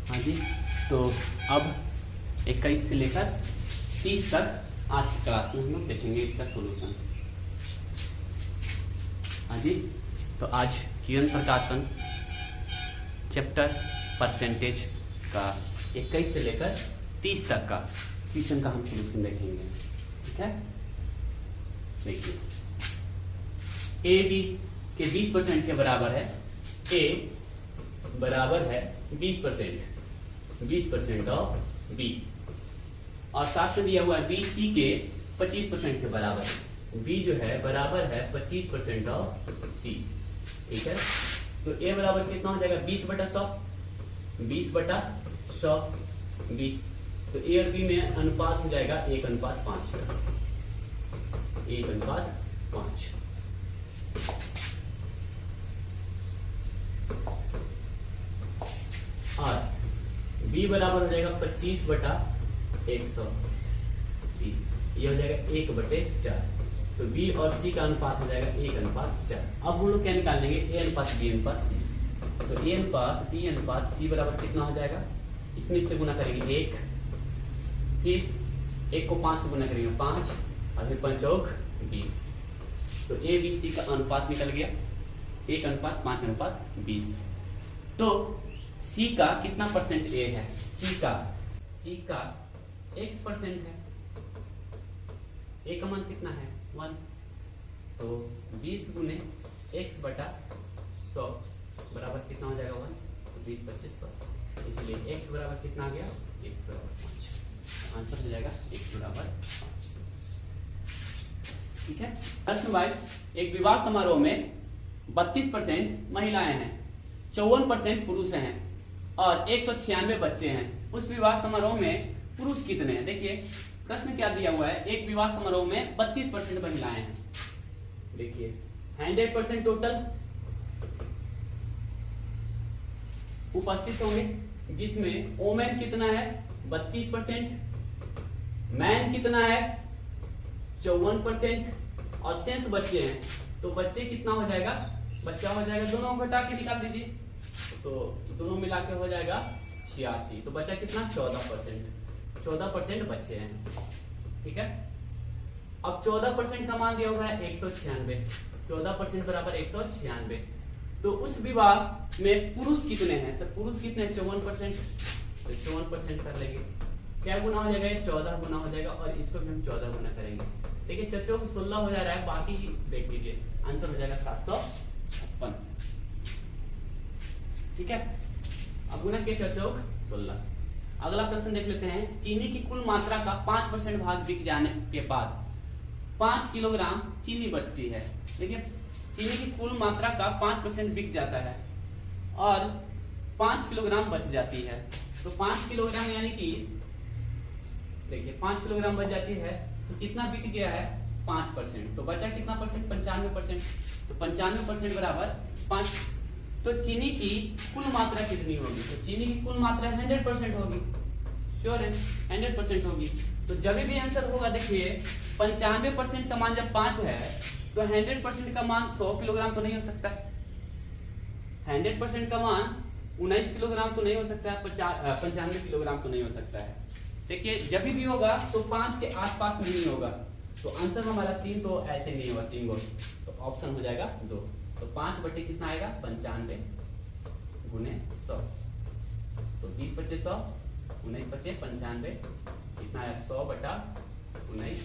हाँ जी, तो अब 21 से लेकर 30 तक आज की क्लास में हम लोग देखेंगे इसका सॉल्यूशन। हाँ जी, तो आज किरण प्रकाशन चैप्टर परसेंटेज का 21 से लेकर 30 तक का क्वेश्चन का हम सॉल्यूशन देखेंगे। ठीक है, देखिए ए बी के 20% के बराबर है। ए बराबर है 20% ऑफ बी, और साथ में दिया हुआ है बी सी के 25% के बराबर है। बी जो है बराबर है 25% ऑफ सी। ठीक है, तो ए बराबर कितना हो जाएगा 20/100, 20/100 बी। तो ए और बी में अनुपात हो जाएगा 1:5 का, 1:5। और b बराबर हो जाएगा 25/100 सी, ये हो जाएगा 1/4। तो b और c का अनुपात हो जाएगा 1:4। अब हम लोग क्या निकालेंगे, a अनुपात b अनुपात c। तो a अनुपात b अनुपात c बराबर कितना हो जाएगा, इसमें इससे गुना करेंगे 1, फिर 1 को 5 से गुना करेंगे 5, और फिर 5 चौक 20। तो a b c का अनुपात निकल गया 1:5:20। तो C का कितना परसेंट A है, C का X% है। A का मान कितना है 1, तो 20 गुने X/100 बराबर कितना हो जाएगा 1, तो 20/2500। इसलिए X बराबर कितना आ गया, X बराबर 5। आंसर हो जाएगा X बराबर 5। ठीक है, प्रश्न 22, एक विवाह समारोह में 32% महिलाएं हैं, 54% पुरुष हैं और 196 बच्चे हैं। उस विवाह समारोह में पुरुष कितने हैं? देखिए प्रश्न क्या दिया हुआ है, एक विवाह समारोह में 32% महिलाएं हैं। देखिए 100% टोटल उपस्थित होंगे, जिसमें वोमेन कितना है 32%, मैन कितना है 54%, और शेष बच्चे हैं। तो बच्चे कितना हो जाएगा, बच्चा हो जाएगा, दोनों को घटा के निकाल दीजिए, तो दोनों मिला के हो जाएगा 86। तो बचा कितना 14% बच्चे हैं। ठीक है, अब 14% का मान दिया हुआ है 196, 14% बराबर 196। तो उस विवाह में पुरुष कितने हैं, तो पुरुष कितने हैं 54%, तो 54% कर लेंगे। क्या गुना हो जाएगा, 14 गुना हो जाएगा, और इसको भी हम 14 गुना करेंगे। देखिए चचो 16 हो जा रहा है, बाकी देख लीजिए, आंसर हो जाएगा 756। ठीक है, अब गुना के चौक 16। अगला प्रश्न देख लेते हैं, चीनी की कुल मात्रा का 5% भाग बिक जाने के बाद 5 किलोग्राम चीनी बचती है। देखिए चीनी की कुल मात्रा का 5% बिक जाता है और 5 किलोग्राम बच जाती है। तो 5 किलोग्राम यानी कि देखिए 5 किलोग्राम बच जाती है, तो कितना बिक गया है 5%, तो बचा कितना परसेंट 95%। तो 95% बराबर 5। तो चीनी की कुल मात्रा कितनी होगी, तो चीनी की कुल मात्रा 100% होगी, श्योर है 100% होगी। तो जब भी आंसर होगा, देखिए 95% का मान जब 5 है, तो 100% का मान 100 किलोग्राम तो नहीं हो सकता, 100% का मान 19 किलोग्राम तो नहीं हो सकता है, 95 किलोग्राम तो नहीं हो सकता है। देखिए जब भी होगा तो 5 के आसपास नहीं होगा, तो आंसर हमारा 3 तो ऐसे नहीं होगा, 3 गो, तो ऑप्शन हो जाएगा 2। तो 5 बटे कितना आएगा 95 गुने 100, तो 20/100, 19/95 कितना आया 100/19,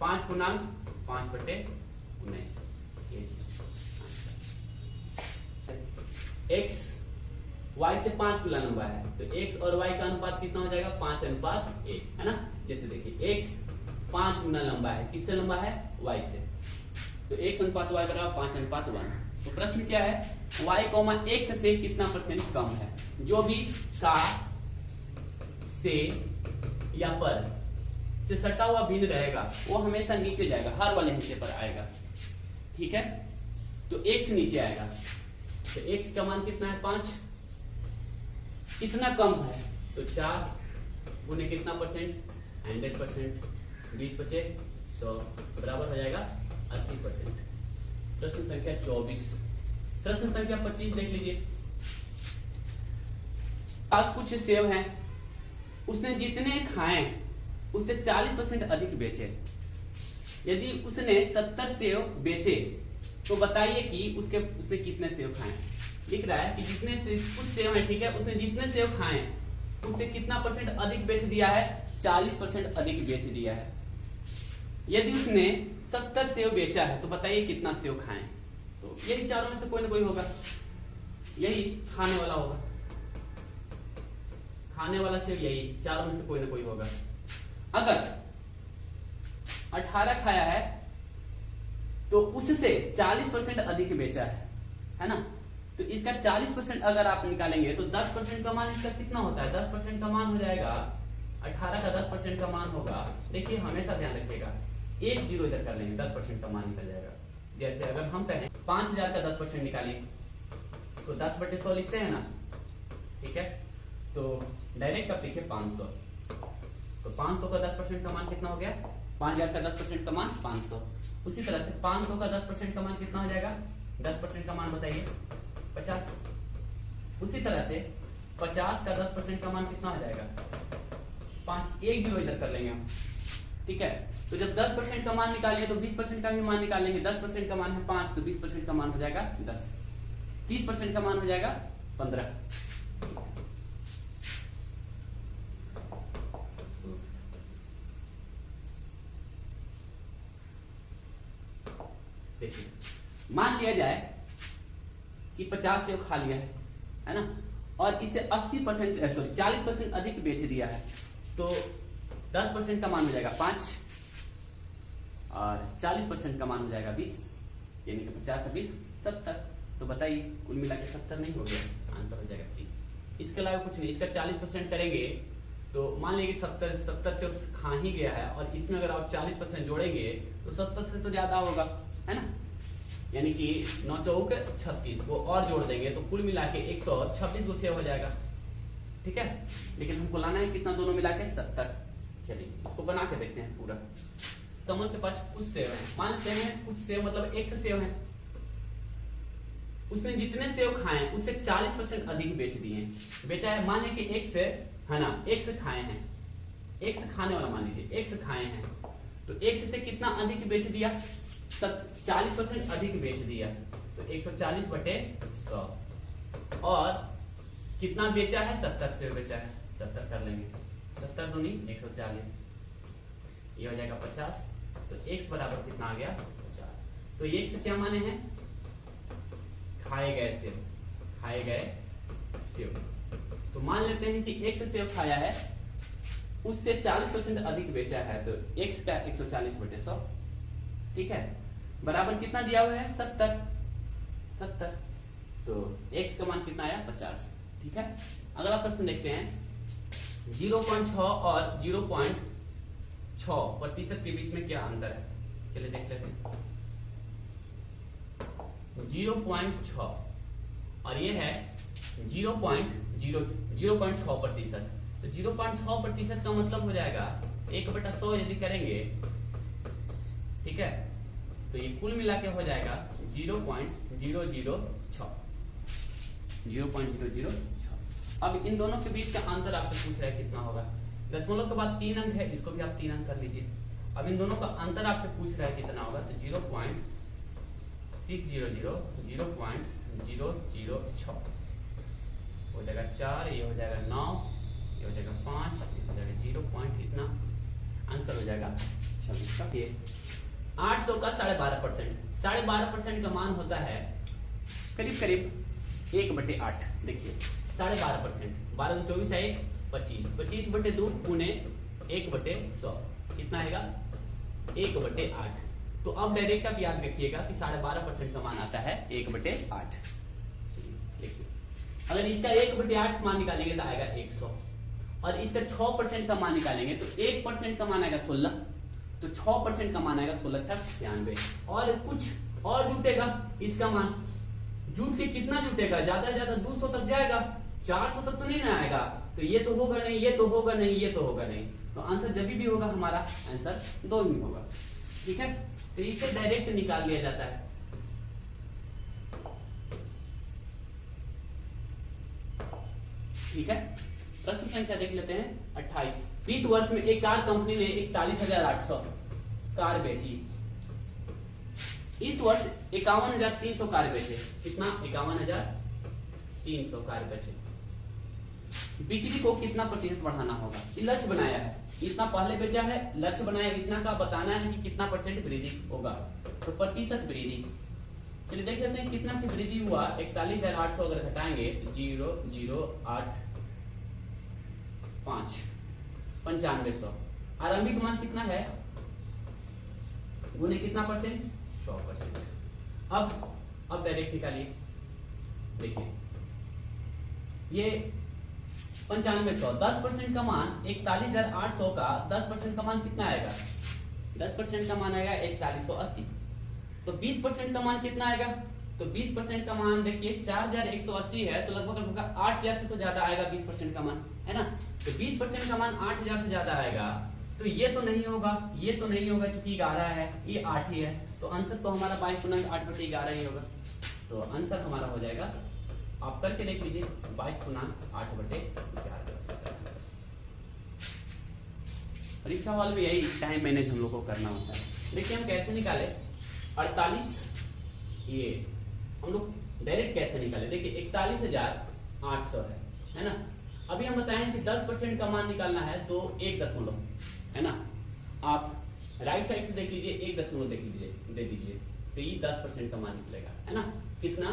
5 गुना 5/19। x y से 5 गुना लंबा है, तो x और y का अनुपात कितना हो जाएगा 5:1, है ना। जैसे देखिए x 5 गुना लंबा है, किससे लंबा है y से, तो x अनुपात y बराबर 5:1। तो प्रश्न क्या है, y, x से कितना परसेंट कम है। जो भी का, से या पर से सटा हुआ भिन्न रहेगा वो हमेशा नीचे जाएगा, हर वाले हिस्से पर आएगा। ठीक है, तो x नीचे आएगा, तो x का मान कितना है 5, कितना कम है, तो 4 गुने कितना परसेंट 100%, 20/100 बराबर हो जाएगा 80%। प्रश्न संख्या 24। प्रश्न संख्या 25 देख लीजिए। पास कुछ सेव हैं, उसने जितने खाए उससे 40% अधिक बेचे। यदि उसने 70 सेव बेचे तो बताइए कि उसने कितने सेव खाए। लिख रहा है कि जितने से कुछ सेव है, ठीक है, उसने जितने सेव खाए उससे कितना परसेंट अधिक बेच दिया है, 40% अधिक बेच दिया है। यदि उसने 70 सेव बेचा है तो बताइए कितना सेव खाए। तो यही चारों में से कोई ना कोई होगा, यही खाने वाला होगा, खाने वाला सेव यही चारों में से कोई ना कोई होगा। अगर 18 खाया है तो उससे 40% अधिक बेचा है ना, तो इसका 40% अगर आप निकालेंगे तो 10% का मान इसका कितना होता है, 10% का मान हो जाएगा 18 का 10% का मान होगा। देखिए हमेशा ध्यान रखिएगा, एक जीरो इधर कर लेंगे, 10% का मान निकल जाएगा। जैसे अगर हम कहें 5000 का 10% निकालिए तो 10/100 लिखते हैं ना, ठीक है, तो डायरेक्ट आप लिखिए 500, तो 500 का 10% का मान कितना हो गया, 5000 का 10% का मान 500। उसी तरह से 500 का 10% का मान कितना हो जाएगा, 10% का मान बताइए 50। उसी तरह से 50 का 10% का मान कितना हो जाएगा 5, एक जीरो इधर कर लेंगे हम, ठीक है। तो जब 10% का मान निकालिए तो 20% का भी मान निकाल लेंगे। 10% का मान है 5, तो 20% का मान हो जाएगा 10, 30% का मान हो जाएगा 15। देखिए मान लिया जाए कि 50 सेव खा लिया है ना, और इसे 80% सॉरी 40% अधिक बेच दिया है, तो 10% का मान हो जाएगा 5 और 40% का मान हो जाएगा 20, यानी कि 50 और 20 70। तो बताइए कुल मिला के 70 नहीं हो गया, आंसर हो जाएगा सी। इसके अलावा कुछ नहीं। इसका 40% करेंगे तो मान लीजिए 70 से खा ही गया है, और इसमें अगर आप 40% जोड़ेंगे तो 70 से तो ज्यादा होगा, है ना, यानी कि 9 चौक 36 को और जोड़ देंगे तो कुल मिला के 126 को सेव हो जाएगा, ठीक है। लेकिन हमको लाना है कितना, दोनों मिला के 70। चलिए इसको बना के देखते हैं पूरा। कमल के पास कुछ सेव है, मान लेते हैं कुछ सेव मतलब एक से सेव है, उसने जितने सेव खाए उससे 40% अधिक बेच दिए, बेचा है। मान लीजिए कि एक से है ना, एक से खाए हैं, एक से खाने वाला मान लीजिए एक से खाए हैं, तो एक से कितना अधिक बेच दिया, 40% अधिक बेच दिया, तो 140/100। और कितना बेचा है, 70 सेव बेचा है, 70 कर लेंगे, 70 दूनी 140, ये हो जाएगा 50। तो x बराबर कितना आ गया 50। तो x से क्या माने हैं, खाए गए सेव, खाए गए सेव। तो मान लेते हैं कि x सेव खाया है, उससे 40% अधिक बेचा है, तो x का 140/100, ठीक है, बराबर कितना दिया हुआ है 70। तो x का मान कितना आया 50, ठीक है। अगला प्रश्न देखते हैं 0.6 और 0.6% के बीच में क्या अंतर है, चलिए देख लेते हैं। 0.6 और ये है 0.6%। तो 0.6% का मतलब हो जाएगा 1/100 यदि करेंगे, ठीक है, तो ये कुल मिला के हो जाएगा 0.006। अब इन दोनों के बीच का अंतर आपसे पूछ रहा है कितना होगा। दशमलव के बाद 3 अंक है, इसको भी आप 3 अंक कर लीजिए। अब इन दोनों का अंतर आपसे पूछ रहा है कितना होगा, तो 0.600 0.006 हो जाएगा 4, ये हो जाएगा 9, ये हो जाएगा 5, ये हो जाएगा 0 पॉइंट इतना, आंसर हो जाएगा 26 का। 800 का 12.5%, 12.5% का मान होता है करीब करीब 1/8। देखिए 12.5%, 12 24 है 1 25, 25/2 पुणे 1/100 कितना आएगा 1/8। तो अब डायरेक्ट आप याद रखिएगा कि 12.5% का मान आता है 1/8। देखिए अगर इसका 1/8 मान निकालेंगे तो आएगा 100, और इसका 6% का मान निकालेंगे तो 1% का मान आएगा 16, तो 6% का मान आएगा 16 6 96। और कुछ और जुटेगा इसका मान, जुट के कितना जुटेगा, ज्यादा से ज्यादा 200 तक जाएगा, 400 तक तो नहीं ना आएगा। तो ये तो होगा नहीं, ये तो होगा नहीं, ये तो होगा नहीं, तो आंसर जब भी होगा हमारा आंसर 2 ही होगा, ठीक है। तो इसे डायरेक्ट निकाल लिया जाता है। ठीक है। प्रश्न संख्या देख लेते हैं 28। वित्त वर्ष में एक कार कंपनी ने 41,800 कार बेची। इस वर्ष 51,300 कार बेचे। कितना? 51,300 कार बेचे। बिक्री को कितना प्रतिशत बढ़ाना होगा? ये लक्ष्य बनाया है, इतना पहले बेचा है, लक्ष्य बनाया इतना का, बताना है कि कितना परसेंट वृद्धि होगा। तो प्रतिशत वृद्धि, चलिए देख लेते हैं कितना की वृद्धि हुआ। 41,800 अगर घटाएंगे तो 0,085 9500। आरंभिक मान कितना है? गुने कितना परसेंट? 100%। अब डायरेक्ट निकालिए। देखिए ये 9500, 10% का मान 41,800 का 10% का मान कितना आएगा? 10% का मान आएगा 4180। तो 20% का मान कितना आएगा? तो 20% का मान देखिए 4180 है, तो लगभग 8000 से तो ज्यादा आएगा 20% का मान, है ना। तो 20% का मान 8000 से ज्यादा आएगा, तो ये तो नहीं होगा, ये तो नहीं होगा क्योंकि 11 है, ये 8 ही है, तो आंसर तो हमारा 22.8/11 ही होगा। तो आंसर हमारा हो जाएगा, आप करके देख लीजिए, 22.8/11। परीक्षा हॉल में यही टाइम मैनेज हम लोग को करना होता है। देखिए हम कैसे निकाले 48, ये हम लोग डायरेक्ट कैसे निकाले। देखिए 41,800 है ना। अभी हम बताएं कि 10% का मान निकालना है तो 1 दशमलव, है ना। आप राइट साइड से देख लीजिए, 1 दशमलव देख लीजिए, दे दीजिए, तो ये 10% का मान निकलेगा, है ना। कितना?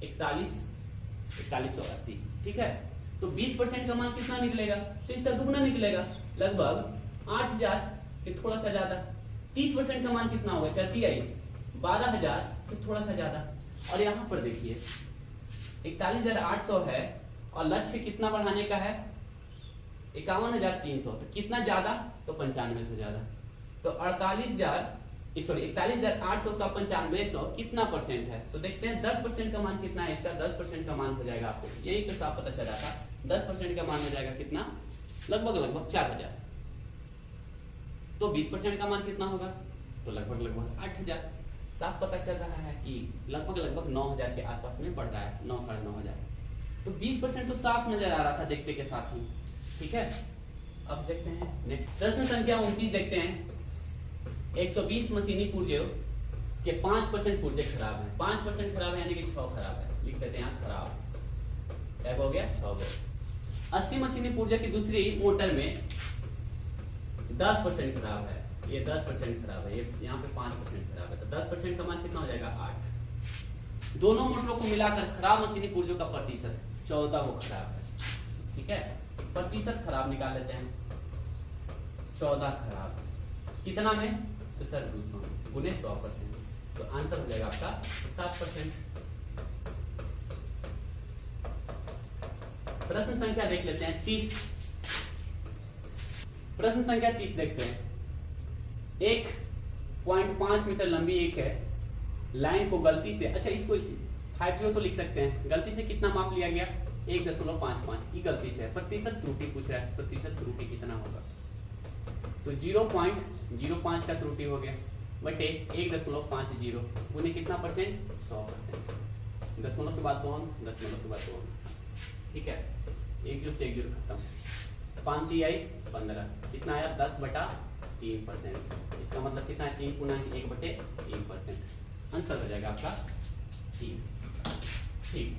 41,80, ठीक है। तो 20% का मान कितना निकलेगा? तो इसका दुगना निकलेगा, लगभग 8000 से थोड़ा सा ज्यादा। 30% का मान कितना होगा? चलती आई 12,000 से थोड़ा सा ज्यादा। और यहाँ पर देखिए 41,800 है और लक्ष्य कितना बढ़ाने का है? 51,300। तो कितना ज्यादा? तो 9500 ज्यादा। तो 41,800 का 9500 कितना परसेंट है? तो देखते हैं 10% का मान कितना है इसका। 10% का मान हो जाएगा, आपको यही तो साफ पता चला था। 10% का मान हो जाएगा कितना? लगभग 4000। तो 20% का मान कितना होगा? तो लगभग 8000। साफ पता चल रहा है कि लगभग 9000 के आसपास में बढ़ रहा है, 9 साढ़े 9000। तो 20% तो साफ नजर आ रहा था देखते के साथ ही, ठीक है। अब देखते हैं नेक्स्ट प्रश्न संख्या 29 देखते हैं। 120 मशीनी पुर्जों के 5% पुर्जे खराब है। 5% खराब है यानी कि 6 खराब है, लिख देते हैं यहाँ खराब। क्या हो गया? 6 हो गया। 80 मशीनी पुर्जे की दूसरी मोटर में 10% खराब है, ये 10% खराब है, ये यहाँ पे 5% खराब है। तो 10% का मान कितना हो जाएगा? 8। दोनों मोटरों को मिलाकर खराब मशीनी पुर्जों का प्रतिशत 14 वो खराब है, ठीक है। प्रतिशत खराब निकाल लेते हैं। 14 खराब कितना में? तो सर 200 गुने 100%। तो आंसर हो जाएगा आपका 7%। प्रश्न संख्या देख लेते हैं 30। प्रश्न संख्या 30 देखते हैं। 1.5 मीटर लंबी एक है लाइन को गलती से, अच्छा इसको 5 तो लिख सकते हैं, गलती से कितना माप लिया गया? 1.55, ये गलती से है। प्रतिशत त्रुटि पूछ रहा है, प्रतिशत त्रुटि कितना होगा? तो 0.05 का त्रुटि हो गया बटे 1.50 गुने कितना परसेंट? 100%। दशमलव के बाद 2, दशमलव के बाद 2, ठीक है। 1 से 1 खत्म। 5 आई 15, कितना आया? 10/3%। इसका मतलब कितना है? 3 × 1/3%। आंसर हो जाएगा आपका 3, ठीक।